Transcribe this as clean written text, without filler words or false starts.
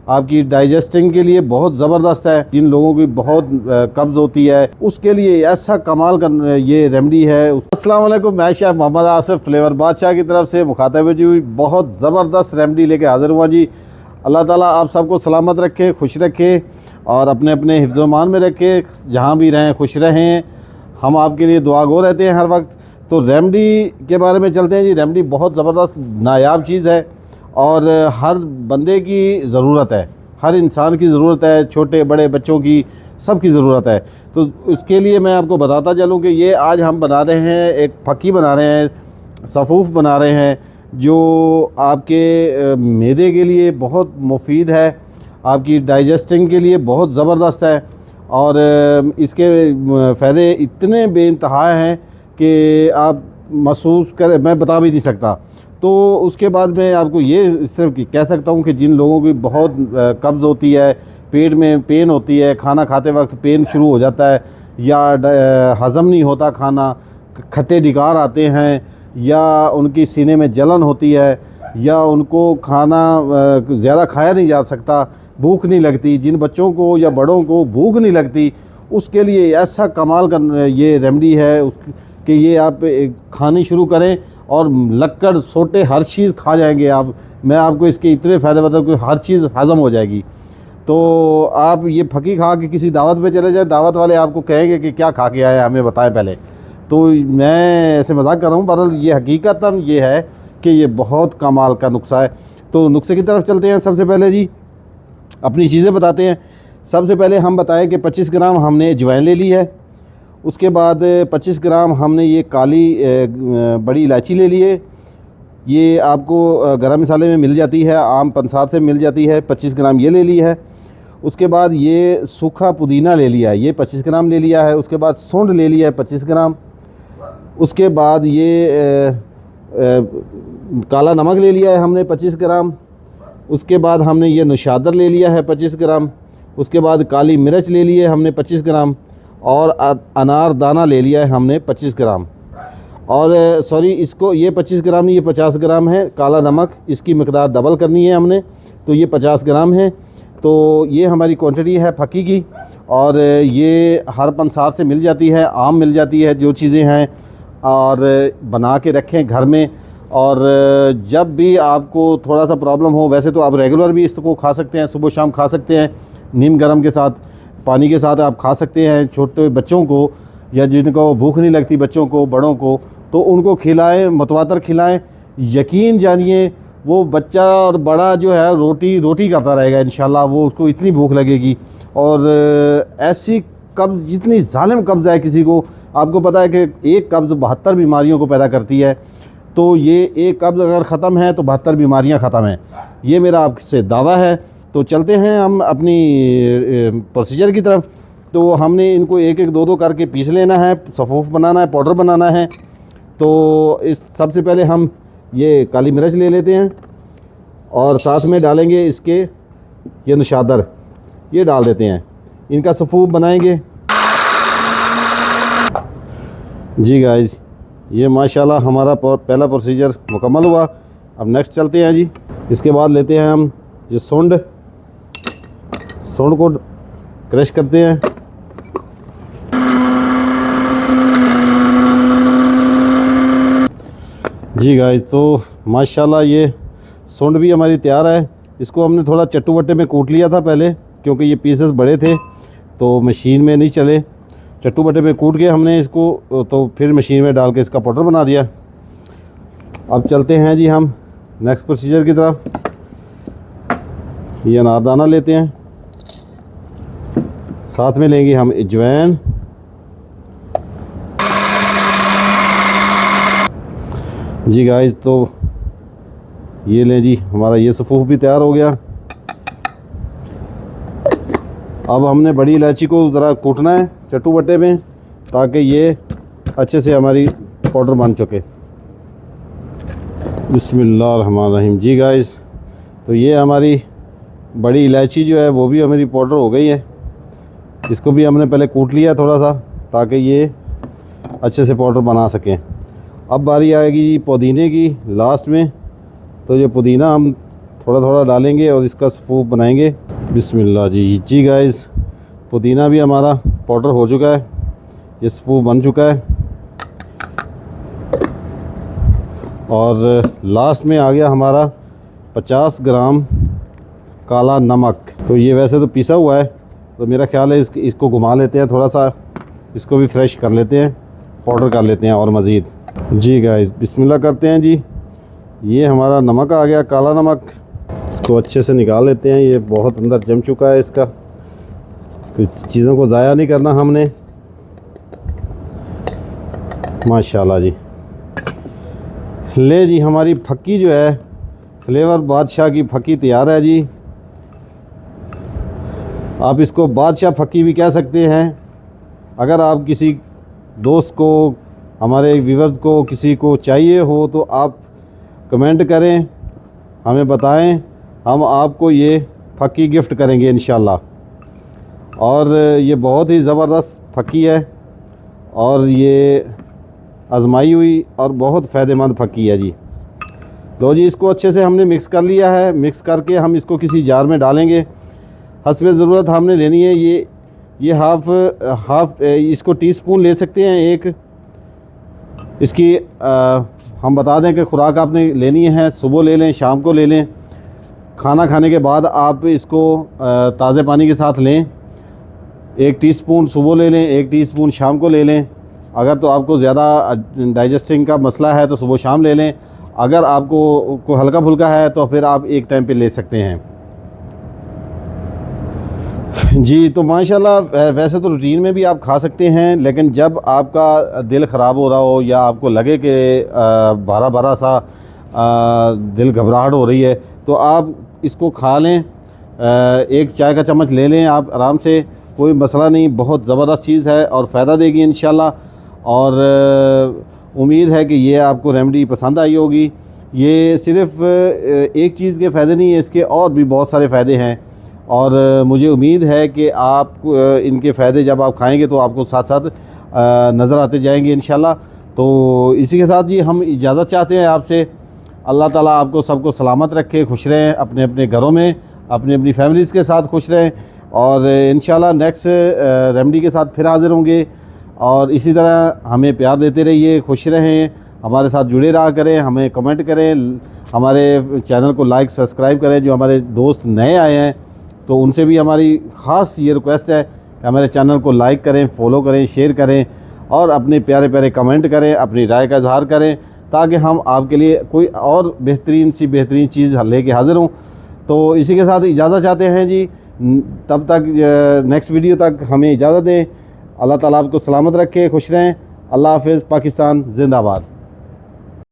आपकी डाइजेस्टिंग के लिए बहुत ज़बरदस्त है। जिन लोगों की बहुत कब्ज़ होती है उसके लिए ऐसा कमाल का ये रेमडी है। अस्सलाम वालेकुम, मैं शेख मोहम्मद आसिफ फ्लेवर बादशाह की तरफ से मुखातब जी बहुत ज़बरदस्त रेमडी लेके हाज़िर हुआ जी। अल्लाह ताला आप सबको सलामत रखे, खुश रखे और अपने अपने हिफ्ज़-ओ-मान में रखे। जहाँ भी रहें खुश रहें, हम आपके लिए दुआगो रहते हैं हर वक्त। तो रेमडी के बारे में चलते हैं जी। रेमडी बहुत ज़बरदस्त नायाब चीज़ है और हर बंदे की ज़रूरत है, हर इंसान की ज़रूरत है, छोटे बड़े बच्चों की सब की ज़रूरत है। तो उसके लिए मैं आपको बताता चलूँ कि ये आज हम बना रहे हैं, एक फ़क्की बना रहे हैं, सफ़ूफ़ बना रहे हैं जो आपके मैदे के लिए बहुत मुफीद है, आपकी डाइजेस्टिंग के लिए बहुत ज़बरदस्त है और इसके फ़ायदे इतने बेइंतहा हैं कि आप महसूस कर मैं बता भी नहीं सकता। तो उसके बाद मैं आपको ये सिर्फ कह सकता हूँ कि जिन लोगों की बहुत कब्ज़ होती है, पेट में पेन होती है, खाना खाते वक्त पेन शुरू हो जाता है या हज़म नहीं होता खाना, खट्टे डिकार आते हैं या उनकी सीने में जलन होती है या उनको खाना ज़्यादा खाया नहीं जा सकता, भूख नहीं लगती, जिन बच्चों को या बड़ों को भूख नहीं लगती उसके लिए ऐसा कमाल का ये रेमडी है कि ये आप खानी शुरू करें और लक्कड़ सोटे हर चीज़ खा जाएंगे आप। मैं आपको इसके इतने फ़ायदे बताऊँ कि हर चीज़ हज़म हो जाएगी। तो आप ये फ़की खा के किसी दावत पे चले जाए, दावत वाले आपको कहेंगे कि क्या खा के आए, हमें बताएं पहले। तो मैं ऐसे मजाक कर रहा हूँ, बहरहाल ये हकीकतन ये है कि ये बहुत कमाल का नुस्खा है। तो नुस्खे की तरफ चलते हैं। सबसे पहले जी अपनी चीज़ें बताते हैं। सबसे पहले हम बताएं कि 25 ग्राम हमने अजवाइन ले ली है। उसके बाद 25 ग्राम हमने ये काली बड़ी इलायची ले ली है। ये आपको गरम मसाले में मिल जाती है, आम पंसार से मिल जाती है। 25 ग्राम ये ले ली है। उसके बाद ये सूखा पुदीना ले लिया है, ये 25 ग्राम ले लिया है। उसके बाद सौंठ ले लिया है 25 ग्राम। उसके बाद ये काला नमक ले लिया है हमने 25 ग्राम। उसके बाद हमने ये नौशादर ले लिया है 25 ग्राम। उसके बाद काली मिर्च ले ली है हमने 25 ग्राम और अनार दाना ले लिया है हमने 25 ग्राम। और सॉरी, इसको ये 25 ग्राम नहीं, ये 50 ग्राम है। काला नमक इसकी मकदार डबल करनी है हमने, तो ये 50 ग्राम है। तो ये हमारी क्वांटिटी है फ़क्की की और ये हर पंसार से मिल जाती है, आम मिल जाती है जो चीज़ें हैं। और बना के रखें घर में और जब भी आपको थोड़ा सा प्रॉब्लम हो, वैसे तो आप रेगुलर भी इसको खा सकते हैं, सुबह शाम खा सकते हैं, नीम गर्म के साथ, पानी के साथ आप खा सकते हैं। छोटे बच्चों को या जिनको भूख नहीं लगती, बच्चों को बड़ों को, तो उनको खिलाएं, मतवातर खिलाएं। यकीन जानिए वो बच्चा और बड़ा जो है रोटी करता रहेगा इंशाल्लाह, वो उसको इतनी भूख लगेगी। और ऐसी कब्ज़, जितनी जालिम कब्ज़ है किसी को, आपको पता है कि एक कब्ज़ 72 बीमारियों को पैदा करती है। तो ये एक कब्ज़ अगर ख़त्म है तो 72 बीमारियाँ ख़त्म हैं, ये मेरा आपसे दावा है। तो चलते हैं हम अपनी प्रोसीजर की तरफ। तो हमने इनको एक एक दो दो करके पीस लेना है, सफ़ूफ़ बनाना है, पाउडर बनाना है। तो इस सबसे पहले हम ये काली मिर्च ले लेते हैं और साथ में डालेंगे इसके ये नौशादर, ये डाल देते हैं, इनका सफ़ूफ़ बनाएंगे जी। गाइस ये माशाल्लाह हमारा पहला प्रोसीजर मुकम्मल हुआ। अब नेक्स्ट चलते हैं जी। इसके बाद लेते हैं हम ये सौंठ को क्रश करते हैं। जी गाइस, तो माशाल्लाह ये सौंठ भी हमारी तैयार है। इसको हमने थोड़ा चट्टू बट्टे में कूट लिया था पहले, क्योंकि ये पीसेस बड़े थे तो मशीन में नहीं चले। चट्टू बट्टे में कूट के हमने इसको तो फिर मशीन में डाल के इसका पाउडर बना दिया। अब चलते हैं जी हम नेक्स्ट प्रोसीजर की तरफ। ये अनारदाना लेते हैं, साथ में लेंगे हम अजवाइन, जी गाइस। तो ये लें जी, हमारा ये सफ़ूफ़ भी तैयार हो गया। अब हमने बड़ी इलायची को ज़रा कूटना है चट्टू बट्टे में, ताकि ये अच्छे से हमारी पाउडर बन चुके। बिस्मिल्लाहिर्रहमानिर्रहीम। जी गाइस, तो ये हमारी बड़ी इलायची जो है वो भी हमारी पाउडर हो गई है। इसको भी हमने पहले कूट लिया थोड़ा सा, ताकि ये अच्छे से पाउडर बना सकें। अब बारी आएगी जी पुदीने की लास्ट में। तो ये पुदीना हम थोड़ा थोड़ा डालेंगे और इसका सूप बनाएंगे। बिस्मिल्लाह जी गाइस, पुदीना भी हमारा पाउडर हो चुका है, ये सूप बन चुका है। और लास्ट में आ गया हमारा 50 ग्राम काला नमक। तो ये वैसे तो पिसा हुआ है, तो मेरा ख्याल है इसको घुमा लेते हैं, थोड़ा सा इसको भी फ्रेश कर लेते हैं, पाउडर कर लेते हैं और मज़ीद। जी गाइस, बिस्मिल्लाह करते हैं जी। ये हमारा नमक आ गया, काला नमक। इसको अच्छे से निकाल लेते हैं, ये बहुत अंदर जम चुका है इसका, कुछ चीज़ों को ज़ाया नहीं करना हमने। माशाल्लाह जी। ले जी, हमारी फक्की जो है फ्लेवर बादशाह की फक्की तैयार है जी। आप इसको बादशाह फक्की भी कह सकते हैं। अगर आप किसी दोस्त को, हमारे व्यूवर्स को, किसी को चाहिए हो तो आप कमेंट करें, हमें बताएं, हम आपको ये फक्की गिफ्ट करेंगे इंशाल्लाह। और ये बहुत ही ज़बरदस्त फक्की है और ये आजमाई हुई और बहुत फ़ायदेमंद फक्की है जी। लो जी, इसको अच्छे से हमने मिक्स कर लिया है। मिक्स करके हम इसको किसी जार में डालेंगे। हस्बे ज़रूरत हमने लेनी है ये हाफ़ इसको टीस्पून ले सकते हैं एक। इसकी हम बता दें कि खुराक आपने लेनी है, सुबह ले लें, शाम को ले लें, खाना खाने के बाद आप इसको ताज़े पानी के साथ लें। 1 टीस्पून सुबह ले लें, 1 टीस्पून शाम को ले लें। अगर तो आपको ज़्यादा डाइजेस्टिंग का मसला है तो सुबह शाम ले लें। अगर आपको हल्का फुल्का है तो फिर आप एक टाइम पे ले सकते हैं जी। तो माशाल्लाह, वैसे तो रूटीन में भी आप खा सकते हैं, लेकिन जब आपका दिल ख़राब हो रहा हो या आपको लगे कि बारा बारा सा दिल घबराहट हो रही है, तो आप इसको खा लें। 1 चाय का चम्मच ले लें आप आराम से, कोई मसला नहीं। बहुत ज़बरदस्त चीज़ है और फ़ायदा देगी इंशाल्लाह। और उम्मीद है कि ये आपको रेमेडी पसंद आई होगी। ये सिर्फ़ एक चीज़ के फ़ायदे नहीं है, इसके और भी बहुत सारे फ़ायदे हैं। और मुझे उम्मीद है कि आप इनके फ़ायदे जब आप खाएंगे तो आपको साथ साथ नज़र आते जाएंगे इंशाल्लाह। तो इसी के साथ जी हम इजाज़त चाहते हैं आपसे। अल्लाह ताला आपको सबको सलामत रखे, खुश रहें, अपने अपने घरों में अपनी अपनी फैमिलीज़ के साथ खुश रहें। और इंशाल्लाह नेक्स्ट रेमेडी के साथ फिर हाज़िर होंगे। और इसी तरह हमें प्यार देते रहिए, खुश रहें, हमारे साथ जुड़े रहा करें, हमें कमेंट करें, हमारे चैनल को लाइक सब्सक्राइब करें। जो हमारे दोस्त नए आए हैं तो उनसे भी हमारी ख़ास ये रिक्वेस्ट है कि हमारे चैनल को लाइक करें, फॉलो करें, शेयर करें और अपने प्यारे प्यारे कमेंट करें, अपनी राय का इजहार करें, ताकि हम आपके लिए कोई और बेहतरीन चीज़ लेके हाज़िर हों। तो इसी के साथ इजाज़त चाहते हैं जी। तब तक नेक्स्ट वीडियो तक हमें इजाज़त दें। अल्लाह ताला आपको सलामत रखे, खुश रहें। अल्लाह हाफ़िज़। पाकिस्तान ज़िंदाबाद।